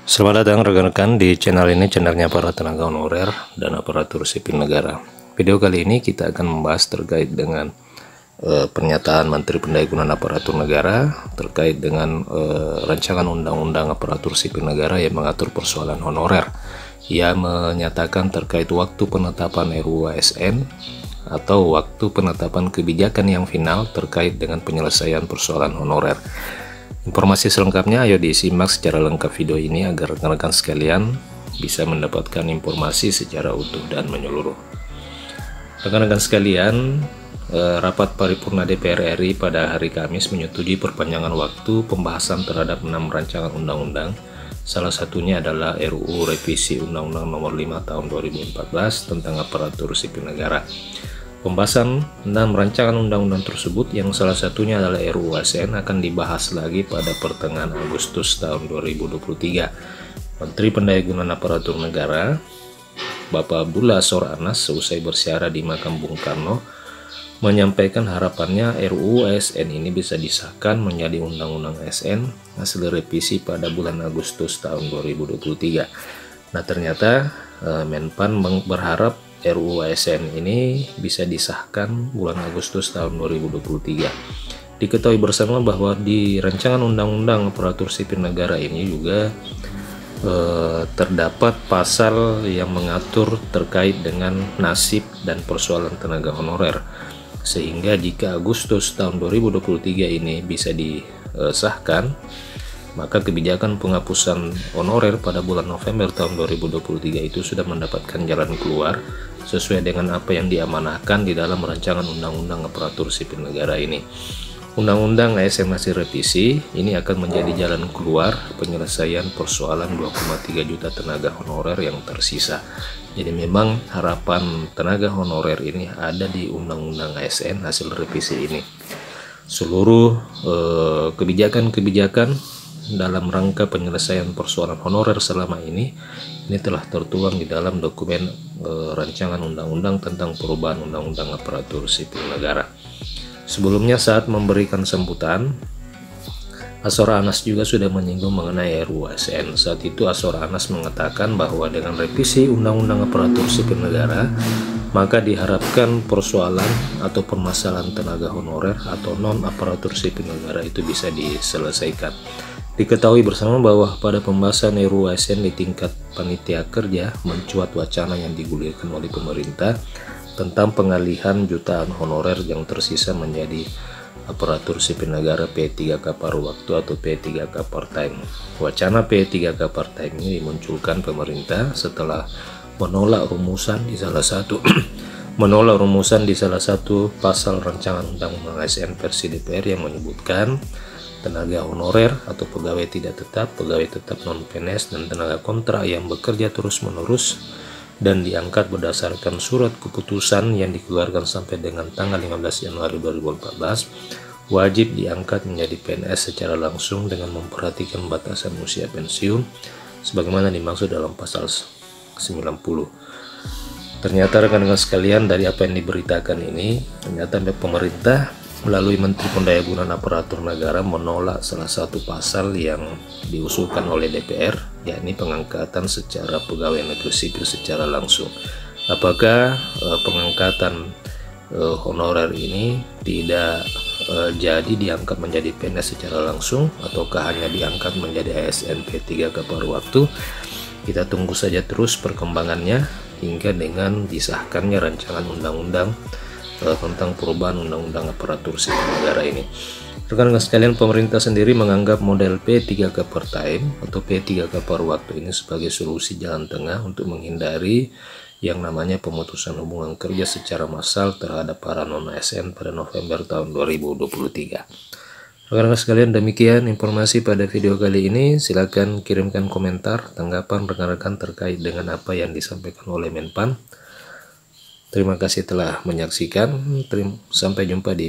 Selamat datang rekan-rekan di channel ini, channelnya para tenaga honorer dan aparatur sipil negara. Video kali ini kita akan membahas terkait dengan pernyataan Menteri Pendayagunaan Aparatur Negara terkait dengan rancangan undang-undang aparatur sipil negara yang mengatur persoalan honorer. Ia menyatakan terkait waktu penetapan RUU ASN atau waktu penetapan kebijakan yang final terkait dengan penyelesaian persoalan honorer. Informasi selengkapnya ayo disimak secara lengkap video ini agar rekan-rekan sekalian bisa mendapatkan informasi secara utuh dan menyeluruh. Rekan-rekan sekalian, rapat paripurna DPR RI pada hari Kamis menyetujui perpanjangan waktu pembahasan terhadap 6 rancangan undang-undang. Salah satunya adalah RUU Revisi Undang-Undang Nomor 5 Tahun 2014 tentang Aparatur Sipil Negara. Pembahasan 6 rancangan undang-undang tersebut yang salah satunya adalah RUU ASN akan dibahas lagi pada pertengahan Agustus tahun 2023. Menteri Pendayagunaan Aparatur Negara, Bapak Abdullah Azwar Anas, seusai bersiara di Makam Bung Karno, menyampaikan harapannya RUU ASN ini bisa disahkan menjadi Undang-Undang ASN hasil revisi pada bulan Agustus tahun 2023. Nah, ternyata Menpan berharap RUU ASN ini bisa disahkan bulan Agustus tahun 2023. Diketahui bersama bahwa di rancangan undang-undang aparatur sipil negara ini juga terdapat pasal yang mengatur terkait dengan nasib dan persoalan tenaga honorer, sehingga jika Agustus tahun 2023 ini bisa disahkan, maka kebijakan penghapusan honorer pada bulan November tahun 2023 itu sudah mendapatkan jalan keluar sesuai dengan apa yang diamanahkan di dalam rancangan undang-undang aparatur sipil negara ini. Undang-undang ASN hasil revisi ini akan menjadi jalan keluar penyelesaian persoalan 2,3 juta tenaga honorer yang tersisa. Jadi memang harapan tenaga honorer ini ada di undang-undang ASN hasil revisi ini. Seluruh kebijakan-kebijakan dalam rangka penyelesaian persoalan honorer selama ini telah tertuang di dalam dokumen rancangan undang-undang tentang perubahan undang-undang aparatur sipil negara. Sebelumnya saat memberikan sambutan, Azwar Anas juga sudah menyinggung mengenai RUU ASN. Saat itu Azwar Anas mengatakan bahwa dengan revisi undang-undang aparatur sipil negara, maka diharapkan persoalan atau permasalahan tenaga honorer atau non aparatur sipil negara itu bisa diselesaikan. Diketahui bersama bahwa pada pembahasan RUU ASN di tingkat panitia kerja mencuat wacana yang digulirkan oleh pemerintah tentang pengalihan jutaan honorer yang tersisa menjadi aparatur sipil negara P3K paruh waktu atau P3K part-time. Wacana P3K part-time ini dimunculkan pemerintah setelah menolak rumusan di salah satu pasal rancangan undang-undang ASN versi DPR yang menyebutkan tenaga honorer atau pegawai tidak tetap, pegawai tetap non-PNS, dan tenaga kontrak yang bekerja terus-menerus dan diangkat berdasarkan surat keputusan yang dikeluarkan sampai dengan tanggal 15 Januari 2014 wajib diangkat menjadi PNS secara langsung dengan memperhatikan batasan usia pensiun sebagaimana dimaksud dalam pasal 90. Ternyata rekan-rekan sekalian, dari apa yang diberitakan ini, ternyata pemerintah melalui Menteri Pendayagunaan Aparatur Negara menolak salah satu pasal yang diusulkan oleh DPR, yakni pengangkatan secara pegawai negeri sipil secara langsung. Apakah pengangkatan honorer ini tidak jadi diangkat menjadi PNS secara langsung, ataukah hanya diangkat menjadi ASN P3K paruh waktu? Kita tunggu saja terus perkembangannya hingga dengan disahkannya rancangan undang-undang tentang perubahan undang-undang aparatur sipil negara ini. Rekan-rekan sekalian, pemerintah sendiri menganggap model P3K part-time atau P3K paruh waktu ini sebagai solusi jalan tengah untuk menghindari yang namanya pemutusan hubungan kerja secara massal terhadap para non-ASN pada November tahun 2023. Rekan-rekan sekalian, demikian informasi pada video kali ini. Silakan kirimkan komentar, tanggapan rekan-rekan terkait dengan apa yang disampaikan oleh Menpan. Terima kasih telah menyaksikan. Sampai jumpa di